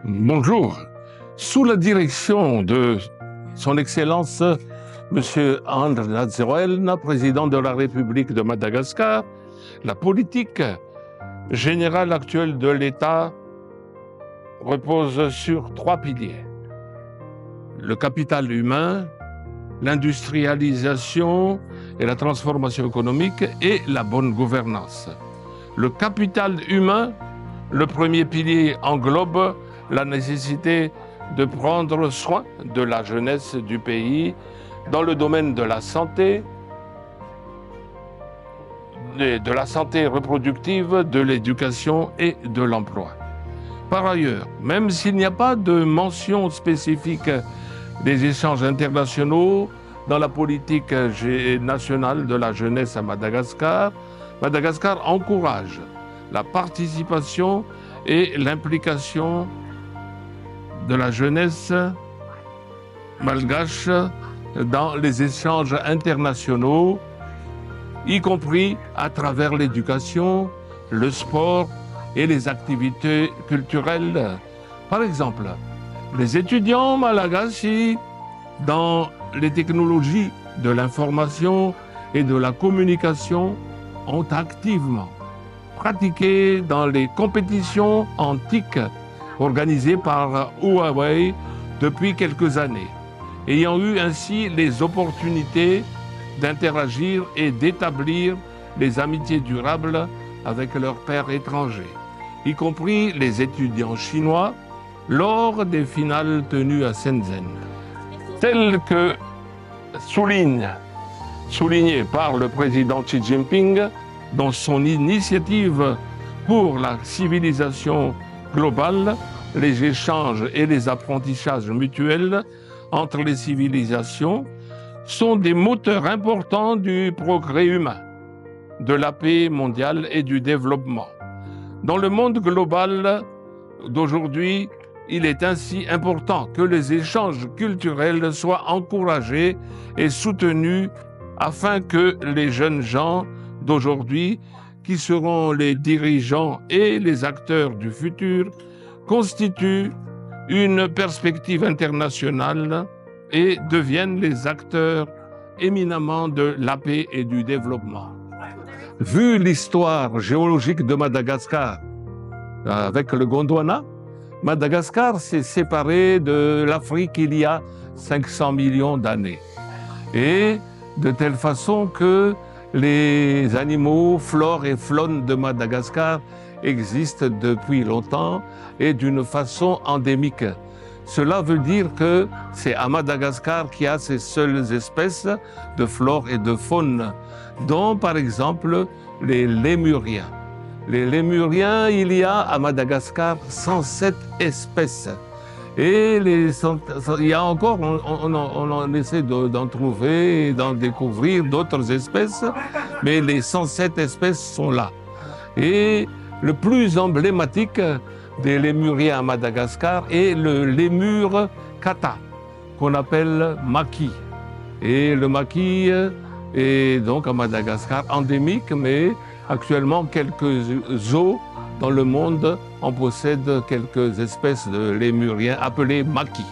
Bonjour. Sous la direction de Son Excellence M. Andry Rajoelina, président de la République de Madagascar, la politique générale actuelle de l'État repose sur 3 piliers. Le capital humain, l'industrialisation et la transformation économique et la bonne gouvernance. Le capital humain, le premier pilier englobe la nécessité de prendre soin de la jeunesse du pays dans le domaine de la santé reproductive, de l'éducation et de l'emploi. Par ailleurs, même s'il n'y a pas de mention spécifique des échanges internationaux dans la politique nationale de la jeunesse à Madagascar, Madagascar encourage la participation et l'implication de la jeunesse malgache dans les échanges internationaux, y compris à travers l'éducation, le sport et les activités culturelles. Par exemple, les étudiants malagasy dans les technologies de l'information et de la communication ont activement pratiqué dans les compétitions antiques organisées par Huawei depuis quelques années, ayant eu ainsi les opportunités d'interagir et d'établir des amitiés durables avec leurs pairs étrangers, y compris les étudiants chinois, lors des finales tenues à Shenzhen. Tel que souligné par le président Xi Jinping dans son initiative pour la civilisation globale, les échanges et les apprentissages mutuels entre les civilisations sont des moteurs importants du progrès humain, de la paix mondiale et du développement. Dans le monde global d'aujourd'hui, il est ainsi important que les échanges culturels soient encouragés et soutenus afin que les jeunes gens d'aujourd'hui, qui seront les dirigeants et les acteurs du futur, constituent une perspective internationale et deviennent les acteurs éminemment de la paix et du développement. Vu l'histoire géologique de Madagascar, avec le Gondwana, Madagascar s'est séparé de l'Afrique il y a 500 millions d'années. Et de telle façon que les animaux, flore et faune de Madagascar existent depuis longtemps et d'une façon endémique. Cela veut dire que c'est à Madagascar qu'il y a ces seules espèces de flore et de faune, dont par exemple les lémuriens. Les lémuriens, il y a à Madagascar 107 espèces. Et il y a encore, on en essaie d'en trouver et d'en découvrir d'autres espèces, mais les 107 espèces sont là. Et le plus emblématique des lémuriens à Madagascar est le lémur kata, qu'on appelle maki. Et le maki est donc à Madagascar endémique, mais actuellement quelques zoos dans le monde en possèdent quelques espèces de lémuriens appelés makis.